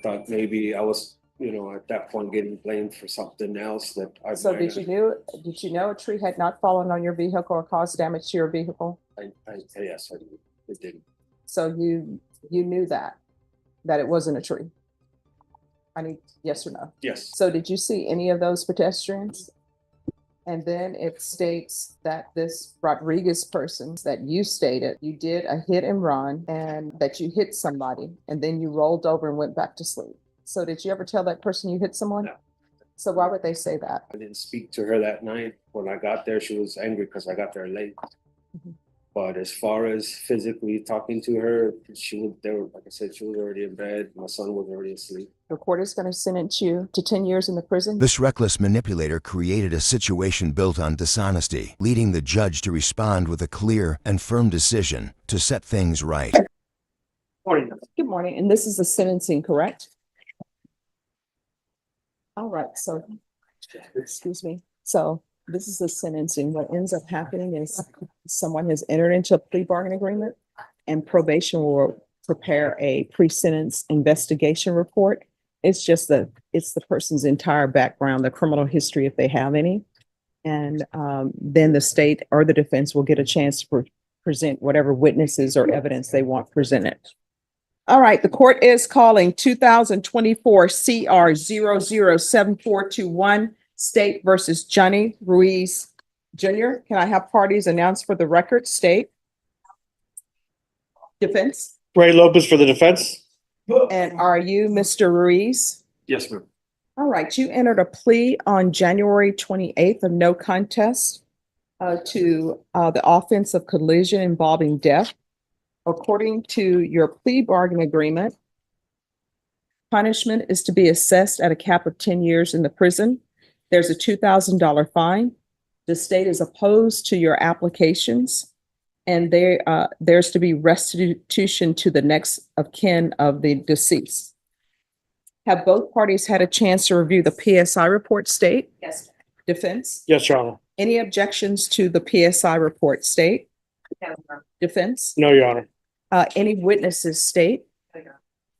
thought maybe I was, at that point getting blamed for something else that I. So did you know a tree had not fallen on your vehicle or caused damage to your vehicle? Yes, I did. It didn't. So you knew that it wasn't a tree? I need yes or no. Yes. So did you see any of those pedestrians? And then it states that this Rodriguez person that you stated, you did a hit and run and that you hit somebody and then you rolled over and went back to sleep. So did you ever tell that person you hit someone? No. So why would they say that? I didn't speak to her that night. When I got there, she was angry because I got there late. Mhm. But as far as physically talking to her, like I said, she was already in bed. My son was already asleep. The court is going to sentence you to 10 years in the prison. This reckless manipulator created a situation built on dishonesty, leading the judge to respond with a clear and firm decision to set things right. Morning. Good morning. And this is the sentencing, correct? All right. So, excuse me. So this is the sentencing. What ends up happening is someone has entered into a plea bargain agreement and probation will prepare a pre-sentence investigation report. It's just it's the person's entire background, the criminal history, if they have any. And then the state or the defense will get a chance to present whatever witnesses or evidence they want presented. All right, the court is calling 2024 CR 007421 State versus Johnny Ruiz Jr. Can I have parties announced for the record? State. Defense. Ray Lopez for the defense. And are you Mr. Ruiz? Yes, ma'am. All right, you entered a plea on January 28th of no contest to the offense of collision involving death. According to your plea bargain agreement, punishment is to be assessed at a cap of 10 years in the prison. There's a $2,000 fine. The state is opposed to your applications, and there's to be restitution to the next of kin of the deceased. Have both parties had a chance to review the PSI report, state? Yes. Defense? Yes, Your Honor. Any objections to the PSI report, state? No. Defense? No, Your Honor. Any witnesses, state?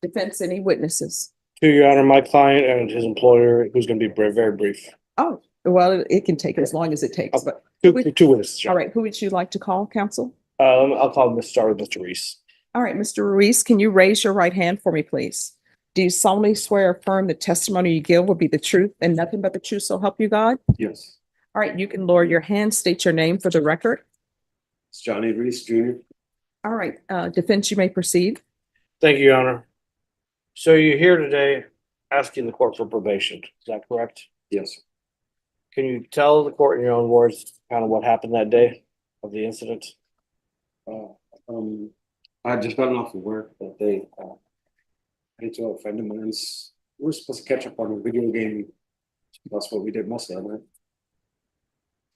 Defense, any witnesses? To Your Honor, my client and his employer, who's going to be very brief. Oh, well, it can take as long as it takes, but Two witnesses. all right, who would you like to call, counsel? I'll start with Mr. Reese. All right, Mr. Ruiz, can you raise your right hand for me, please? Do you solemnly swear or affirm the testimony you give will be the truth and nothing but the truth, so help you God? Yes. All right, you can lower your hand, state your name for the record. It's Johnny Reese Jr. All right, defense, you may proceed. Thank you, Your Honor. So you're here today asking the court for probation. Is that correct? Yes. Can you tell the court in your own words kind of what happened that day of the incident? I just gotten off of work that day. I went to a friend of mine's. We were supposed to catch up on a video game. That's what we did most of the night.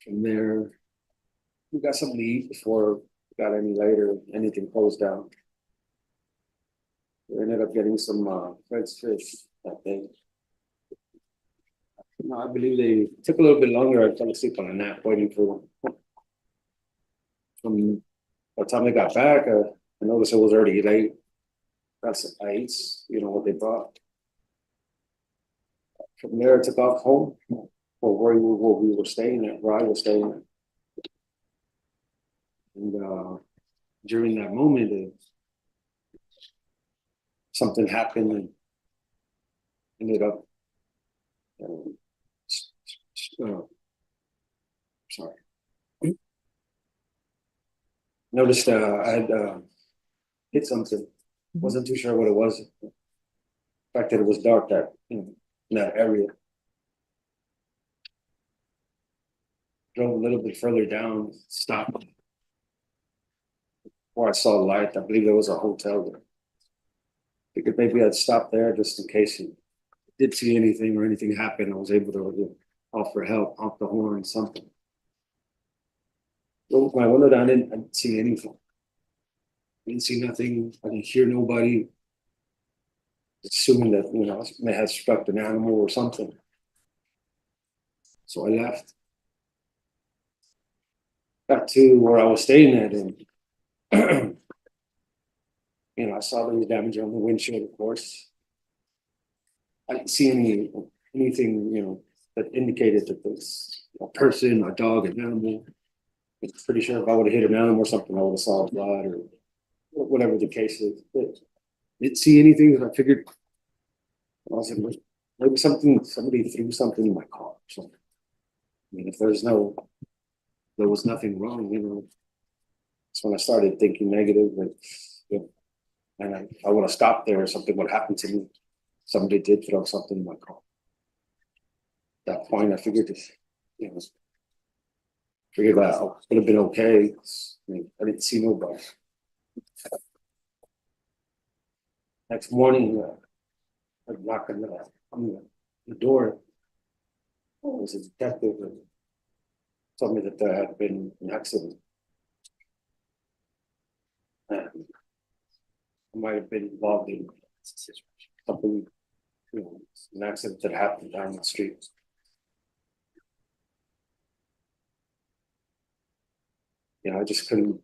From there, we got something to eat before we got any later. Anything closed down. We ended up getting some Fred's fish that day. No, I believe they took a little bit longer. I fell asleep on a nap waiting for them. From by the time they got back, I noticed it was already late. That's I ate, what they brought. From there, I took off home for where we were staying at, where I was staying at. And during that moment, something happened and ended up. Sorry. Noticed I had hit something. Wasn't too sure what it was. The fact that it was dark in that area. Drove a little bit further down, stopped. Before I saw the light, I believe there was a hotel there. Figured maybe I'd stop there just in case he did see anything or anything happened. I was able to offer help, honk the horn, something. Rolled my window down, I didn't see anything. I didn't see nothing. I didn't hear nobody. Assuming that, I may have struck an animal or something. So I left. Got to where I was staying at, and I saw there was damage on the windshield, of course. I didn't see anything, that indicated that there's a person, a dog, an animal. I'm pretty sure if I would have hit an animal or something, I would have saw blood or whatever the case is. But didn't see anything that I figured. I was like, maybe somebody threw something in my car or something. I mean, if there was nothing wrong. That's when I started thinking negative, and I would have stopped there, something would happen to me. Somebody did throw something in my car. At that point, I figured that I would have been okay. I mean, I didn't see nobody. Next morning, I knocked on the door. It was a detective and told me that there had been an accident. And I might have been involved in something, an accident that happened down the street. I just couldn't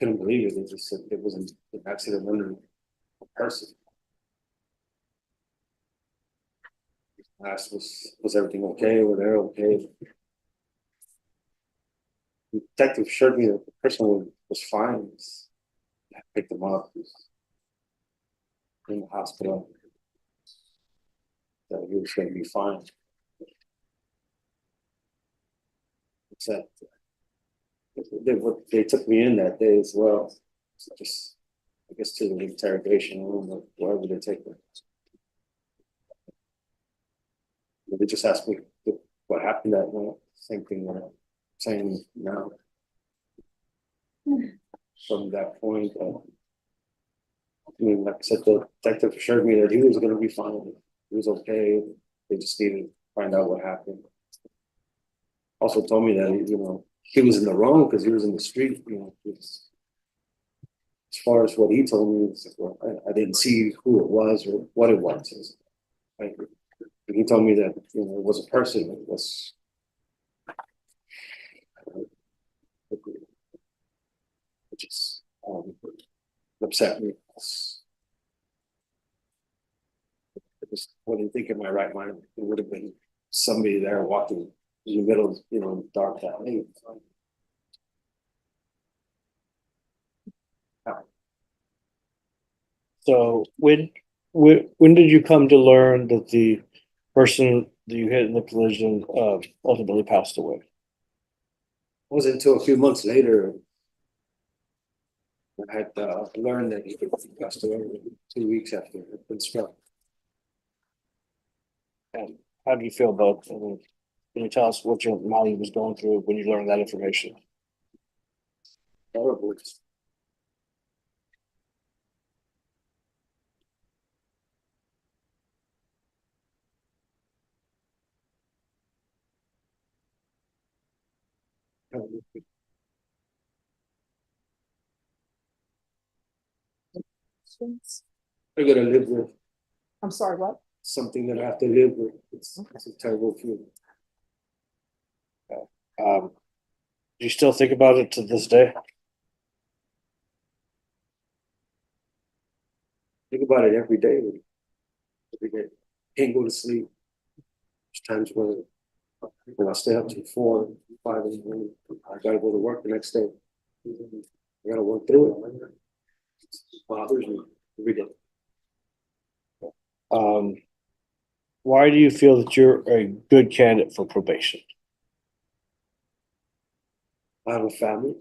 believe it. They just said it was an accident under a person. I asked, was everything okay? Were they okay? The detective assured me that the person was fine. I picked them up. He was in the hospital. That he was going to be fine. Except they took me in that day as well. So just, I guess, to the interrogation room or wherever they take me. They just asked me what happened that night. Same thing that I'm saying now. From that point, like I said, the detective assured me that he was going to be fine. He was okay. They just needed to find out what happened. Also told me that he was in the wrong because he was in the street. As far as what he told me, I didn't see who it was or what it was. He told me that it was a person. It was. It just upset me. I just wouldn't think in my right mind it would have been somebody there walking in the middle, in the dark alley. So when did you come to learn that the person that you hit in the collision ultimately passed away? It wasn't until a few months later I had learned that he passed away 2 weeks after he had been struck. And how do you feel about? Can you tell us what your mind was going through when you learned that information? Horrible. I gotta live with I'm sorry, what? something that I have to live with. It's a terrible feeling. Do you still think about it to this day? Think about it every day. Every day. Can't go to sleep. There's times when I stay up till 4, 5 in the morning. I gotta go to work the next day. I gotta work through it. It bothers me every day. Why do you feel that you're a good candidate for probation? I have a family.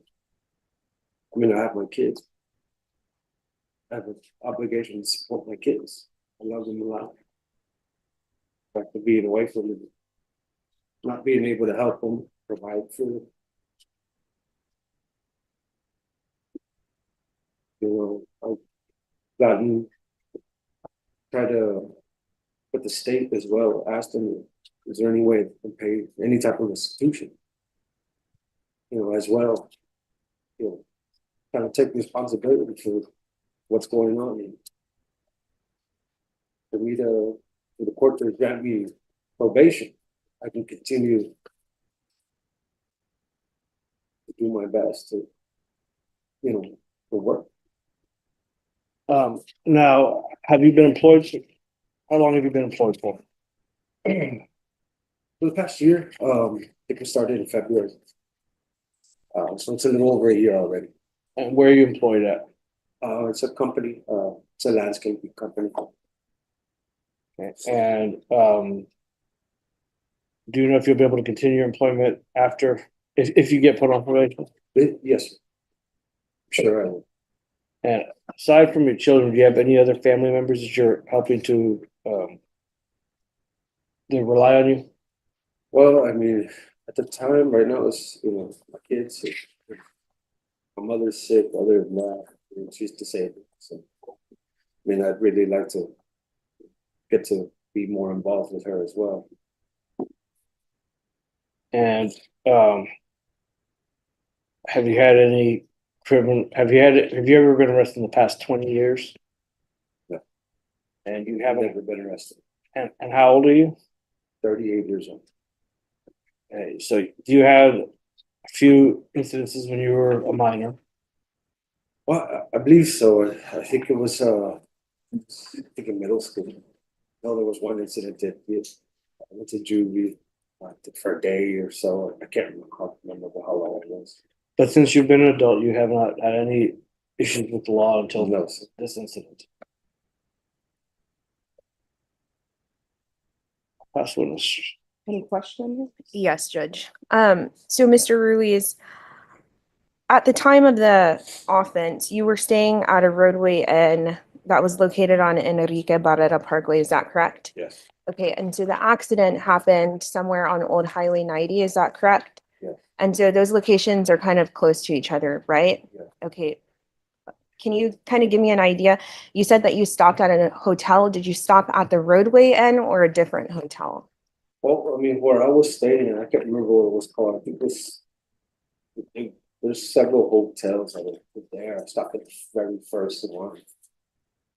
I have my kids. I have an obligation to support my kids. I love them a lot. After being away from them, not being able to help them, provide food. I've tried to, with the state as well, ask them, is there any way they can pay any type of restitution? As well, kind of take responsibility for what's going on. And for the court to grant me probation, I can continue to do my best to work. Now, have you been employed How long have you been employed for? For the past year, I think we started in February. So it's a little over a year already. And where are you employed at? It's a company, it's a landscaping company. Okay. And do you know if you'll be able to continue your employment after, if you get put on probation? Yes. Sure, I will. And aside from your children, do you have any other family members that you're helping to they rely on you? Well, I mean, at the time, right now, it's, my kids, my mother's sick, other than that, she's disabled, so. I mean, I'd really like to get to be more involved with her as well. And have you had any have you ever been arrested in the past 20 years? No. And you I've haven't, never been arrested. and how old are you? 38 years old. Okay, so you had a few incidences when you were a minor. Well, I believe so. I think it was, I think in middle school. No, there was one incident that I went to juvie for a day or so. I can't remember how long it was. But since you've been an adult, you have not had any issues with the law until No. this incident. Last witness. Any questions? Yes, Judge. So Mr. Ruiz, at the time of the offense, you were staying at a roadway inn that was located on Enrique Barrera Parkway, is that correct? Yes. Okay, and so the accident happened somewhere on Old Highway 90, is that correct? Yes. And so those locations are kind of close to each other, right? Yeah. Okay. Can you kind of give me an idea? You said that you stopped at a hotel. Did you stop at the roadway inn or a different hotel? Well, I mean, where I was staying, I can't remember what it was called. I think there's several hotels that were there. I stopped at the very first one.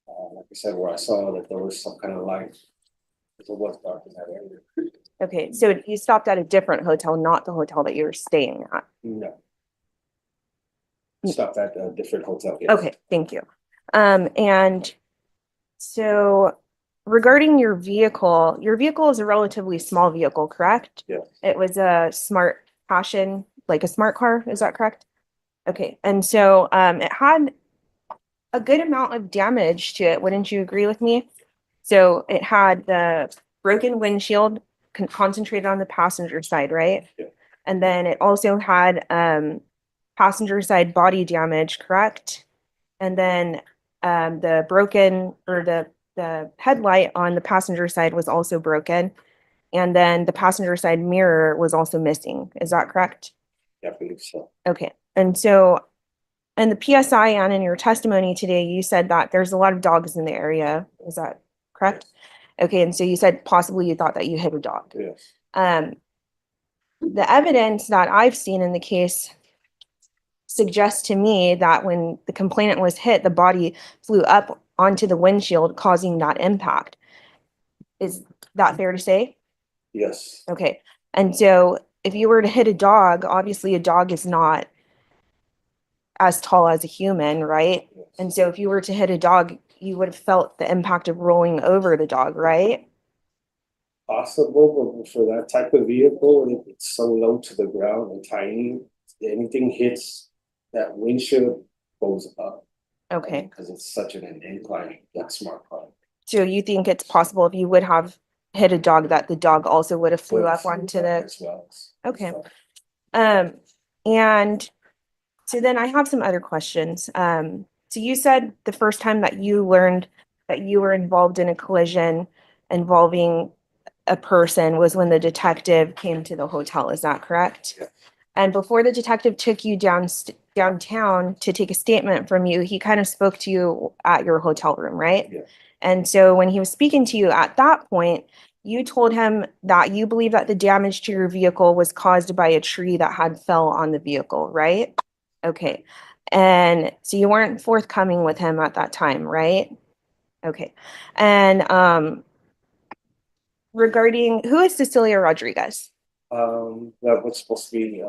Like I said, where I saw that there was some kind of light. It was dark in that area. Okay, so you stopped at a different hotel, not the hotel that you were staying at. No. Stopped at a different hotel. Yes. Okay, thank you. And so regarding your vehicle is a relatively small vehicle, correct? Yes. It was a smart passion, like a smart car, is that correct? Okay, and so it had a good amount of damage to it, wouldn't you agree with me? So it had the broken windshield concentrated on the passenger side, right? Yeah. And then it also had passenger side body damage, correct? And then the broken or the headlight on the passenger side was also broken. And then the passenger side mirror was also missing. Is that correct? Yeah, I believe so. Okay. And so in the PSI and in your testimony today, you said that there's a lot of dogs in the area. Is that correct? Okay. And so you said possibly you thought that you hit a dog. Yes. The evidence that I've seen in the case suggests to me that when the complainant was hit, the body flew up onto the windshield, causing that impact. Is that fair to say? Yes. Okay. And so if you were to hit a dog, obviously a dog is not as tall as a human, right? Yes. And so if you were to hit a dog, you would have felt the impact of rolling over the dog, right? Possible, but for that type of vehicle, it's so low to the ground and tiny. Anything hits that windshield goes up. Okay. Because it's such an incline, that smart car. So you think it's possible if you would have hit a dog that the dog also would have flew up onto the, as well. okay. And so then I have some other questions. So you said the first time that you learned that you were involved in a collision involving a person was when the detective came to the hotel. Is that correct? Yeah. And before the detective took you downtown to take a statement from you, he kind of spoke to you at your hotel room, right? Yeah. And so when he was speaking to you at that point, you told him that you believe that the damage to your vehicle was caused by a tree that had fell on the vehicle, right? Okay. And so you weren't forthcoming with him at that time, right? Okay. And regarding who is Cecilia Rodriguez? That was supposed to be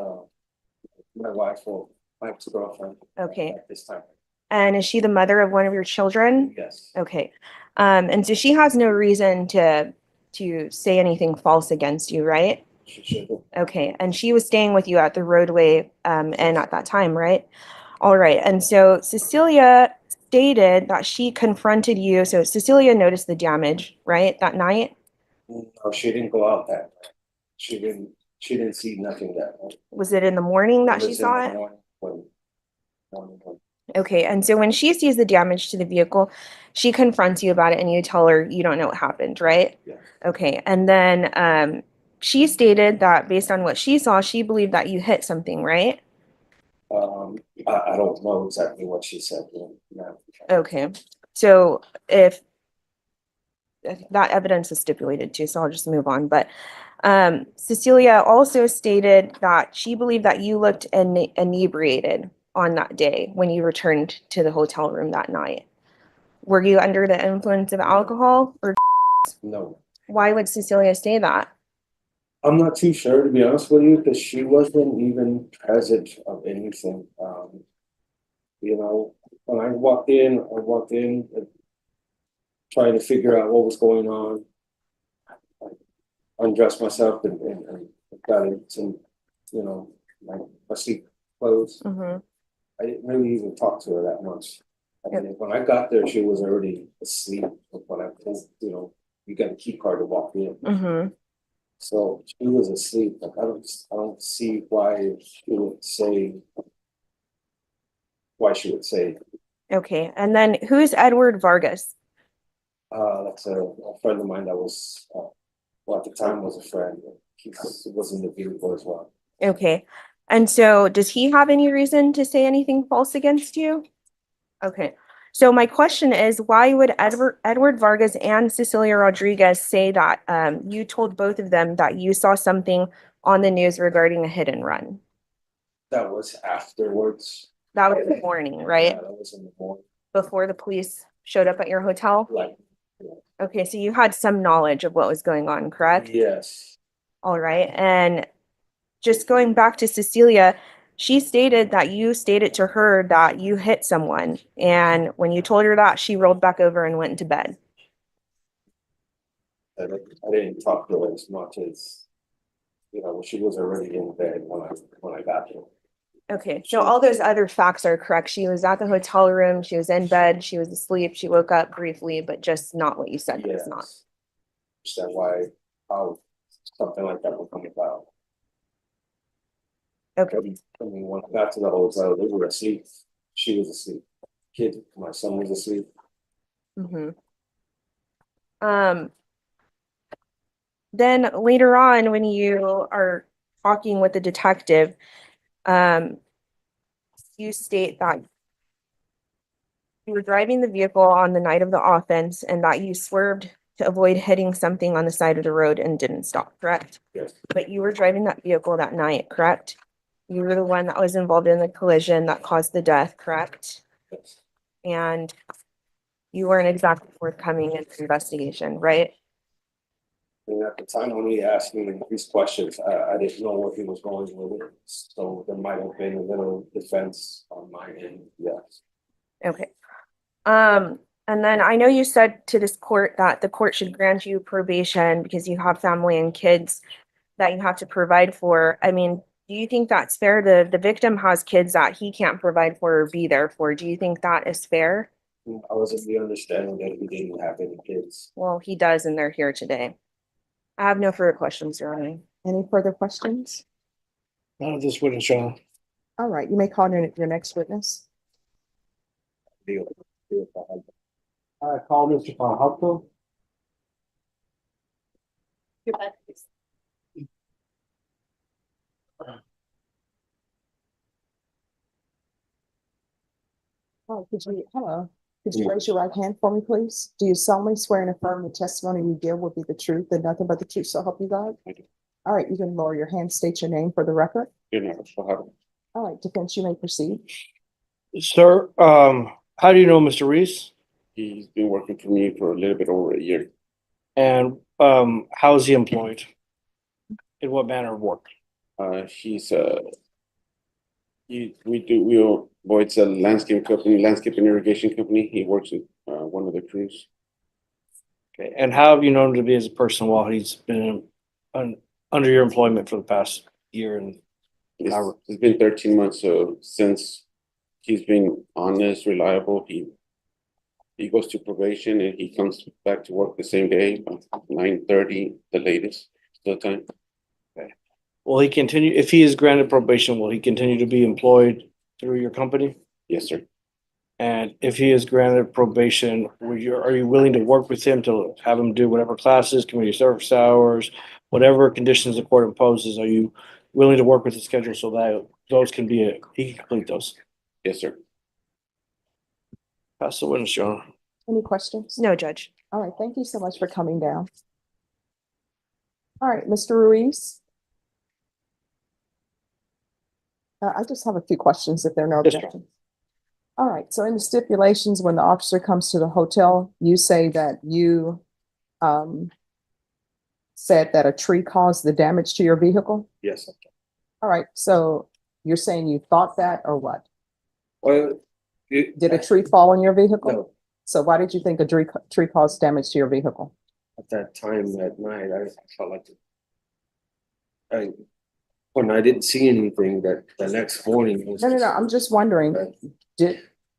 my wife or my ex-girlfriend. Okay. At this time. And is she the mother of one of your children? Yes. Okay. And so she has no reason to say anything false against you, right? She should have. Okay. And she was staying with you at the roadway and at that time, right? All right. And so Cecilia stated that she confronted you. So Cecilia noticed the damage, right, that night? No, she didn't go out that night. She didn't see nothing that night. Was it in the morning that It she was in saw the it? morning. Okay, and so when she sees the damage to the vehicle, she confronts you about it and you tell her you don't know what happened, right? Yeah. Okay, and then she stated that based on what she saw, she believed that you hit something, right? I don't know exactly what she said. No. Okay, so if that evidence is stipulated too, so I'll just move on. But Cecilia also stated that she believed that you looked inebriated on that day when you returned to the hotel room that night. Were you under the influence of alcohol, or No. why would Cecilia say that? I'm not too sure, to be honest with you, because she wasn't even present of anything. When I walked in, trying to figure out what was going on. I undressed myself and got in some, my sleep clothes. Mm-hmm. I didn't really even talk to her that much. When I got there, she was already asleep. When I told, you got a key card to walk in. Mm-hmm. So she was asleep. Like I don't see why she would say. Okay, and then who's Edward Vargas? That's a friend of mine that was, well, at the time was a friend. He was in the vehicle as well. Okay, and so does he have any reason to say anything false against you? Okay, so my question is, why would Edward Vargas and Cecilia Rodriguez say that you told both of them that you saw something on the news regarding a hit and run? That was afterwards. That was in the morning, right? Yeah, that was in the morning. Before the police showed up at your hotel? Like, Okay, so you had some knowledge of what was going on, correct? yes. All right, and just going back to Cecilia, she stated that you stated to her that you hit someone, and when you told her that, she rolled back over and went into bed. I didn't talk to her as much as, she was already in bed when I got there. Okay, so all those other facts are correct. She was at the hotel room, she was in bed, she was asleep, she woke up briefly, but just not what you said it was not. Understand how something like that would come about. Okay, I mean, when I got to the hotel, they were asleep. She was asleep. My son was asleep. mm-hmm. Then later on, when you are talking with the detective, you state that you were driving the vehicle on the night of the offense and that you swerved to avoid hitting something on the side of the road and didn't stop, correct? Yes. But you were driving that vehicle that night, correct? You were the one that was involved in the collision that caused the death, correct? Yes. And you weren't exactly forthcoming in the investigation, right? And at the time when he asked me these questions, I didn't know where he was going with it. So there might have been a little defense on my end, yes. Okay. And then I know you said to this court that the court should grant you probation because you have family and kids that you have to provide for. I mean, do you think that's fair? The victim has kids that he can't provide for or be there for. Do you think that is fair? I was of the understanding that he didn't have any kids. Well, he does, and they're here today. I have no further questions, Your Honor. Any further questions? None of this witness, Your Honor. All right, you may call your next witness. Deal. I call Mr. Pajato. Oh, hello. Could you raise your right hand for me, please? Do you solemnly swear and affirm the testimony you give will be the truth and nothing but the truth, so help you God? I do. All right, you can lower your hand, state your name for the record. All All right, defense, you may proceed. Sir, how do you know Mr. Reese? He's been working for me for a little bit over a year. And how is he employed? In what manner of work? He's Boy, it's a landscape company, landscape and irrigation company. He works with one of the crews. Okay, and how have you known him to be as a person while he's been under your employment for the past year and It's been 13 months, so since he's been honest, reliable, he goes to probation and he comes back to work the same day, 9:30, the latest, still time. will he continue, if he is granted probation, will he continue to be employed through your company? Yes, sir. And if he is granted probation, are you willing to work with him to have him do whatever classes, community service hours, whatever conditions the court imposes? Are you willing to work with the schedule so that those can be, he can complete those? Yes, sir. Pass the witness, Your Honor. Any questions? No, Judge. All right, thank you so much for coming down. All right, Mr. Ruiz. I just have a few questions if there are no Yes, ma'am. objections. All right, so in the stipulations, when the officer comes to the hotel, you say that you said that a tree caused the damage to your vehicle? Yes. All right, so you're saying you thought that or what? Well, Did a tree fall on your vehicle? No, So why did you think a tree caused damage to your vehicle? at that time at night, I felt like when I didn't see anything that the next morning was. No, I'm just wondering,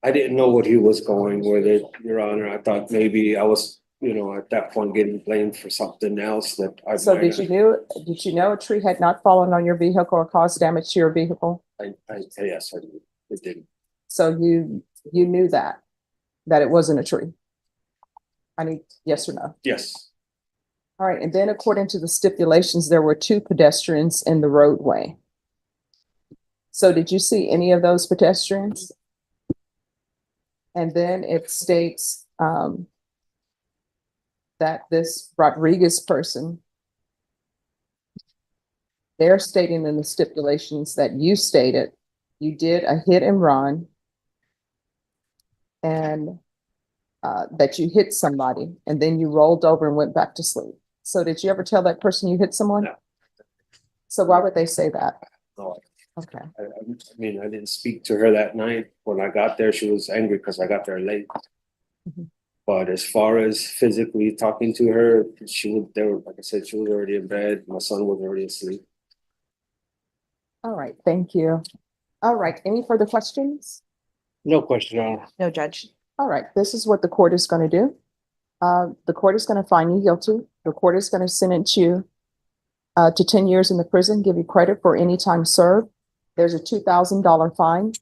I didn't know what he was going with it, Your Honor. I thought maybe I was, at that point getting blamed for something else that I. so might did you know a tree had not fallen on your vehicle or caused damage to your vehicle? Yes, I did. It didn't. So you knew that it wasn't a tree? I need yes or no. Yes, All right, and then according to the stipulations, there were 2 pedestrians in the roadway. So did you see any of those pedestrians? And then it states that this Rodriguez person, they're stating in the stipulations that you stated you did a hit and run and that you hit somebody and then you rolled over and went back to sleep. So did you ever tell that person you hit someone? No. So why would they say that? no, Okay. I mean, I didn't speak to her that night. When I got there, she was angry because I got there late. Mhm. But as far as physically talking to her, like I said, she was already in bed. My son was already asleep. All right, thank you. All right, any further questions? No question, Your Honor. No, Judge. All right, this is what the court is going to do. The court is going to find you guilty. The court is going to sentence you to 10 years in the prison, give you credit for any time served. There's a $2,000 fine.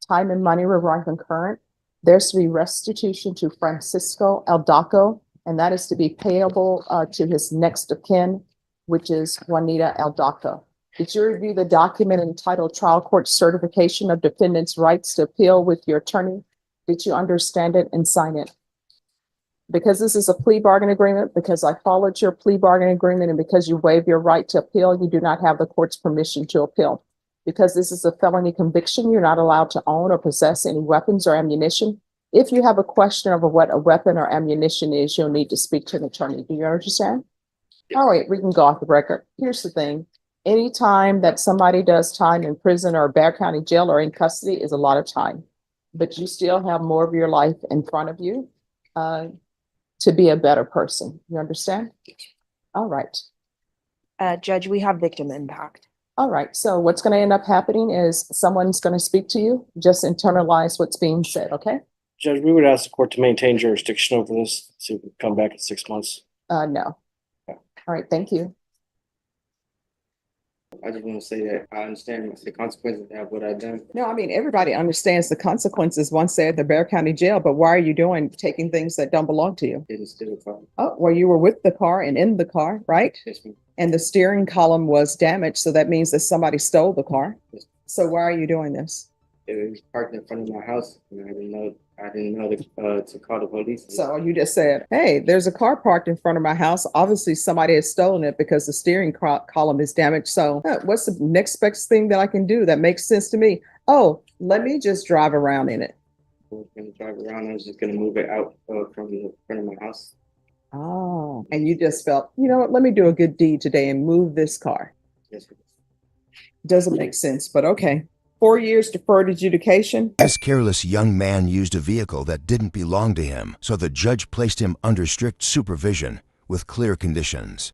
Time and money will run concurrent. There's to be restitution to Francisco Aldaco, and that is to be payable to his next of kin, which is Juanita Aldaco. Did you review the document entitled Trial Court Certification of Defendant's Rights to Appeal with your attorney? Did you understand it and sign it? Because this is a plea bargain agreement, because I followed your plea bargain agreement, and because you waive your right to appeal, you do not have the court's permission to appeal. Because this is a felony conviction, you're not allowed to own or possess any weapons or ammunition. If you have a question over what a weapon or ammunition is, you'll need to speak to an attorney. Do you understand? Yes. All right, we can go off the record. Here's the thing. Anytime that somebody does time in prison or Bear County Jail or in custody is a lot of time. But you still have more of your life in front of you to be a better person. You understand? All right. Judge, we have victim impact. All right. So what's going to end up happening is someone's going to speak to you. Just internalize what's being said. Okay? Judge, we would ask the court to maintain jurisdiction over this, see if we come back in 6 months. No. All right. Thank you. I just want to say that I understand the consequences of what I've done. No, I mean, everybody understands the consequences once they're at the Bear County Jail, but why are you taking things that don't belong to you? Didn't steal a car. Oh, well, you were with the car and in the car, right? Yes, ma'am. And the steering column was damaged, so that means that somebody stole the car. Yes. So why are you doing this? It was parked in front of my house, and I didn't know to call the police. So you just said, hey, there's a car parked in front of my house. Obviously, somebody has stolen it because the steering column is damaged. So what's the next best thing that I can do that makes sense to me? Oh, let me just drive around in it. I was gonna drive around. I was just gonna move it out from the front of my house. Oh, and you just felt, you know what, let me do a good deed today and move this car. Yes, ma'am. Doesn't make sense, but okay. 4 years deferred adjudication. This careless young man used a vehicle that didn't belong to him, so the judge placed him under strict supervision with clear conditions.